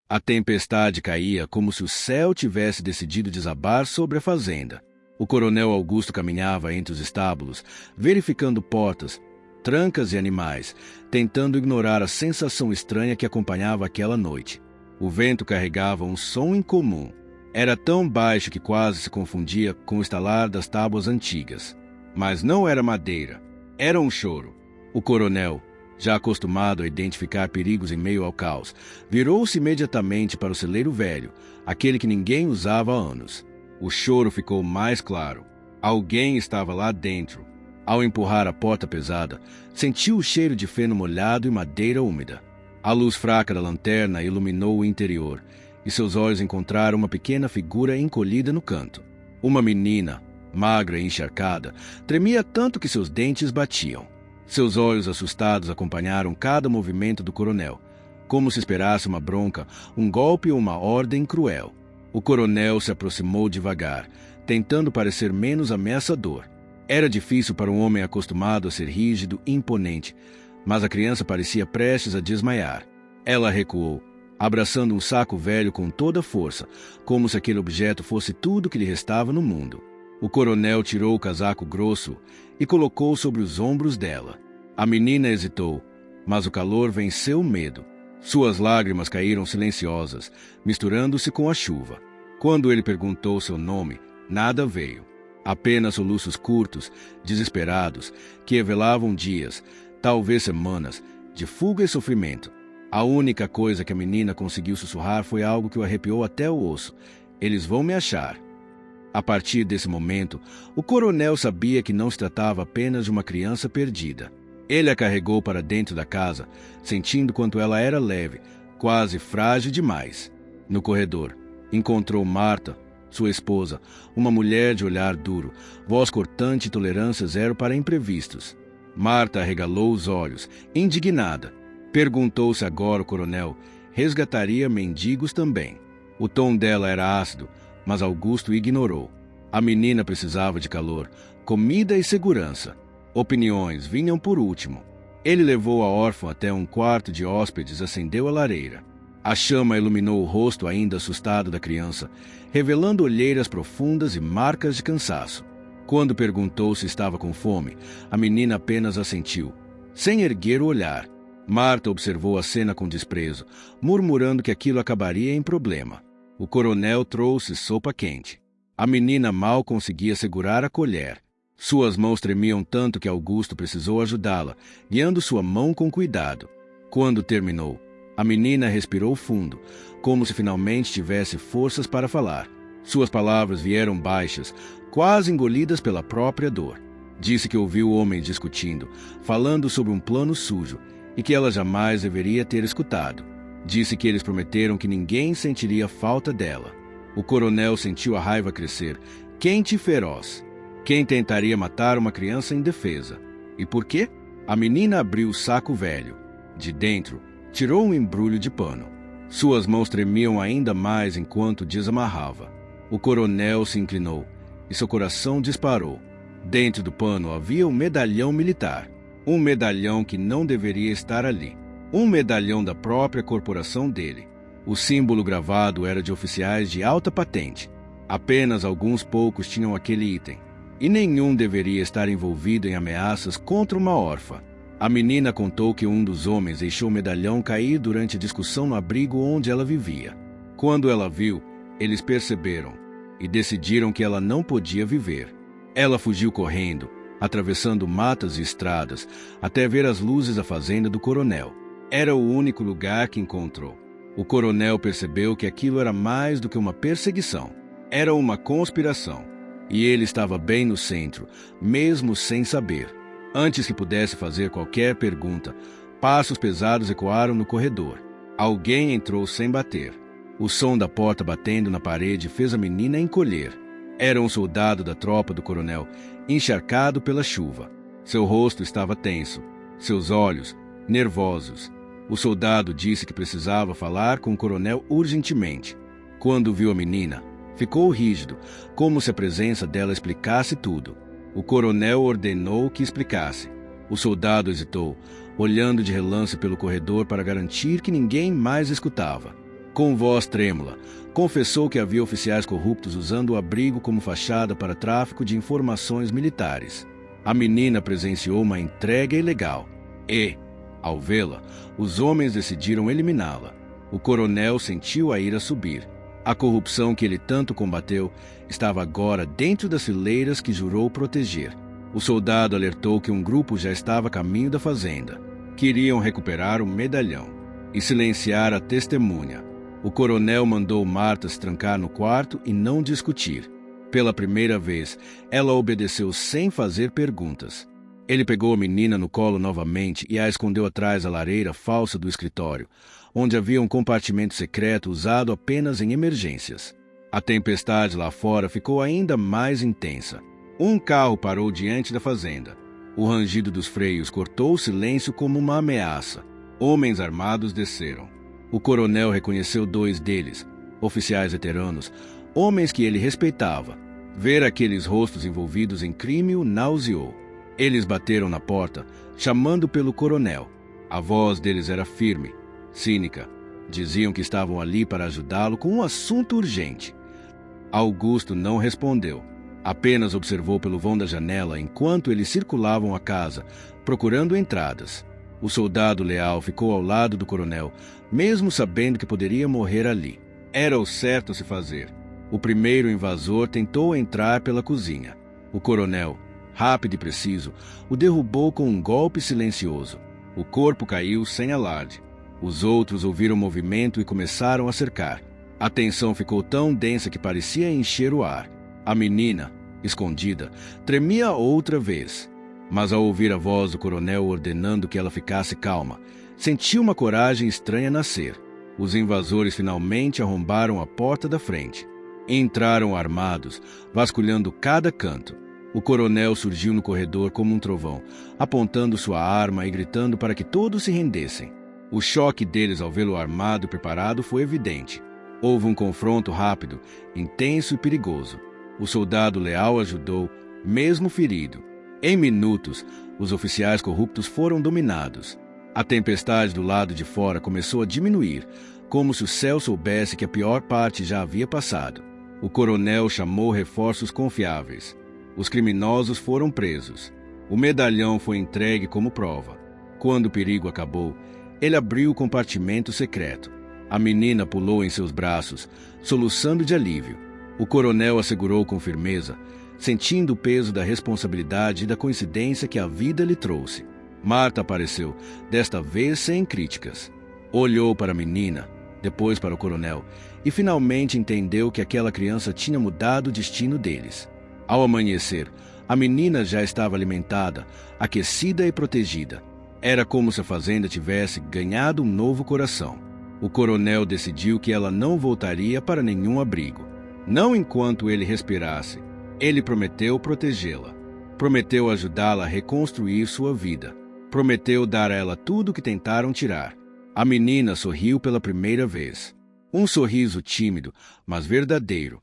A tempestade caía como se o céu tivesse decidido desabar sobre a fazenda. O coronel Augusto caminhava entre os estábulos, verificando portas, trancas e animais, tentando ignorar a sensação estranha que acompanhava aquela noite. O vento carregava um som incomum. Era tão baixo que quase se confundia com o estalar das tábuas antigas. Mas não era madeira, era um choro. O coronel, já acostumado a identificar perigos em meio ao caos, virou-se imediatamente para o celeiro velho, aquele que ninguém usava há anos. O choro ficou mais claro. Alguém estava lá dentro. Ao empurrar a porta pesada, sentiu o cheiro de feno molhado e madeira úmida. A luz fraca da lanterna iluminou o interior, e seus olhos encontraram uma pequena figura encolhida no canto. Uma menina, magra e encharcada, tremia tanto que seus dentes batiam. Seus olhos assustados acompanharam cada movimento do coronel, como se esperasse uma bronca, um golpe ou uma ordem cruel. O coronel se aproximou devagar, tentando parecer menos ameaçador. Era difícil para um homem acostumado a ser rígido e imponente, mas a criança parecia prestes a desmaiar. Ela recuou, abraçando um saco velho com toda a força, como se aquele objeto fosse tudo que lhe restava no mundo. O coronel tirou o casaco grosso e colocou sobre os ombros dela. A menina hesitou, mas o calor venceu o medo. Suas lágrimas caíram silenciosas, misturando-se com a chuva. Quando ele perguntou seu nome, nada veio. Apenas soluços curtos, desesperados, que revelavam dias, talvez semanas, de fuga e sofrimento. A única coisa que a menina conseguiu sussurrar foi algo que o arrepiou até o osso. Eles vão me achar. A partir desse momento, o coronel sabia que não se tratava apenas de uma criança perdida. Ele a carregou para dentro da casa, sentindo quanto ela era leve, quase frágil demais. No corredor, encontrou Marta, sua esposa, uma mulher de olhar duro, voz cortante e tolerância zero para imprevistos. Marta arregalou os olhos, indignada. Perguntou se agora o coronel resgataria mendigos também. O tom dela era ácido, mas Augusto ignorou. A menina precisava de calor, comida e segurança. Opiniões vinham por último. Ele levou a órfã até um quarto de hóspedes e acendeu a lareira. A chama iluminou o rosto ainda assustado da criança, revelando olheiras profundas e marcas de cansaço. Quando perguntou se estava com fome, a menina apenas assentiu, sem erguer o olhar. Marta observou a cena com desprezo, murmurando que aquilo acabaria em problema. O coronel trouxe sopa quente. A menina mal conseguia segurar a colher. Suas mãos tremiam tanto que Augusto precisou ajudá-la, guiando sua mão com cuidado. Quando terminou, a menina respirou fundo, como se finalmente tivesse forças para falar. Suas palavras vieram baixas, quase engolidas pela própria dor. Disse que ouviu homens discutindo, falando sobre um plano sujo, e que ela jamais deveria ter escutado. Disse que eles prometeram que ninguém sentiria falta dela. O coronel sentiu a raiva crescer, quente e feroz. Quem tentaria matar uma criança indefesa? E por quê? A menina abriu o saco velho. De dentro, tirou um embrulho de pano. Suas mãos tremiam ainda mais enquanto desamarrava. O coronel se inclinou e seu coração disparou. Dentro do pano havia um medalhão militar. Um medalhão que não deveria estar ali. Um medalhão da própria corporação dele. O símbolo gravado era de oficiais de alta patente. Apenas alguns poucos tinham aquele item. E nenhum deveria estar envolvido em ameaças contra uma órfã. A menina contou que um dos homens deixou o medalhão cair durante a discussão no abrigo onde ela vivia. Quando ela viu, eles perceberam e decidiram que ela não podia viver. Ela fugiu correndo, atravessando matas e estradas, até ver as luzes da fazenda do coronel. Era o único lugar que encontrou. O coronel percebeu que aquilo era mais do que uma perseguição. Era uma conspiração. E ele estava bem no centro, mesmo sem saber. Antes que pudesse fazer qualquer pergunta, passos pesados ecoaram no corredor. Alguém entrou sem bater. O som da porta batendo na parede fez a menina encolher. Era um soldado da tropa do coronel, encharcado pela chuva. Seu rosto estava tenso, seus olhos nervosos. O soldado disse que precisava falar com o coronel urgentemente. Quando viu a menina, ficou rígido, como se a presença dela explicasse tudo. O coronel ordenou que explicasse. O soldado hesitou, olhando de relance pelo corredor para garantir que ninguém mais escutava. Com voz trêmula, confessou que havia oficiais corruptos usando o abrigo como fachada para tráfico de informações militares. A menina presenciou uma entrega ilegal e, ao vê-la, os homens decidiram eliminá-la. O coronel sentiu a ira subir. A corrupção que ele tanto combateu estava agora dentro das fileiras que jurou proteger. O soldado alertou que um grupo já estava a caminho da fazenda. Queriam recuperar o medalhão e silenciar a testemunha. O coronel mandou Marta se trancar no quarto e não discutir. Pela primeira vez, ela obedeceu sem fazer perguntas. Ele pegou a menina no colo novamente e a escondeu atrás da lareira falsa do escritório, onde havia um compartimento secreto usado apenas em emergências. A tempestade lá fora ficou ainda mais intensa. Um carro parou diante da fazenda. O rangido dos freios cortou o silêncio como uma ameaça. Homens armados desceram. O coronel reconheceu 2 deles, oficiais veteranos, homens que ele respeitava. Ver aqueles rostos envolvidos em crime o nauseou. Eles bateram na porta, chamando pelo coronel. A voz deles era firme, cínica. Diziam que estavam ali para ajudá-lo com um assunto urgente. Augusto não respondeu. Apenas observou pelo vão da janela enquanto eles circulavam a casa, procurando entradas. O soldado leal ficou ao lado do coronel, mesmo sabendo que poderia morrer ali. Era o certo a se fazer. O primeiro invasor tentou entrar pela cozinha. O coronel, rápido e preciso, o derrubou com um golpe silencioso. O corpo caiu sem alarde. Os outros ouviram o movimento e começaram a cercar. A tensão ficou tão densa que parecia encher o ar. A menina, escondida, tremia outra vez. Mas ao ouvir a voz do coronel ordenando que ela ficasse calma, sentiu uma coragem estranha nascer. Os invasores finalmente arrombaram a porta da frente. Entraram armados, vasculhando cada canto. O coronel surgiu no corredor como um trovão, apontando sua arma e gritando para que todos se rendessem. O choque deles ao vê-lo armado e preparado foi evidente. Houve um confronto rápido, intenso e perigoso. O soldado leal ajudou, mesmo ferido. Em minutos, os oficiais corruptos foram dominados. A tempestade do lado de fora começou a diminuir, como se o céu soubesse que a pior parte já havia passado. O coronel chamou reforços confiáveis. Os criminosos foram presos. O medalhão foi entregue como prova. Quando o perigo acabou, ele abriu o compartimento secreto. A menina pulou em seus braços, soluçando de alívio. O coronel assegurou com firmeza, sentindo o peso da responsabilidade e da coincidência que a vida lhe trouxe. Marta apareceu, desta vez sem críticas. Olhou para a menina, depois para o coronel, e finalmente entendeu que aquela criança tinha mudado o destino deles. Ao amanhecer, a menina já estava alimentada, aquecida e protegida. Era como se a fazenda tivesse ganhado um novo coração. O coronel decidiu que ela não voltaria para nenhum abrigo. Não enquanto ele respirasse. Ele prometeu protegê-la. Prometeu ajudá-la a reconstruir sua vida. Prometeu dar a ela tudo o que tentaram tirar. A menina sorriu pela primeira vez. Um sorriso tímido, mas verdadeiro.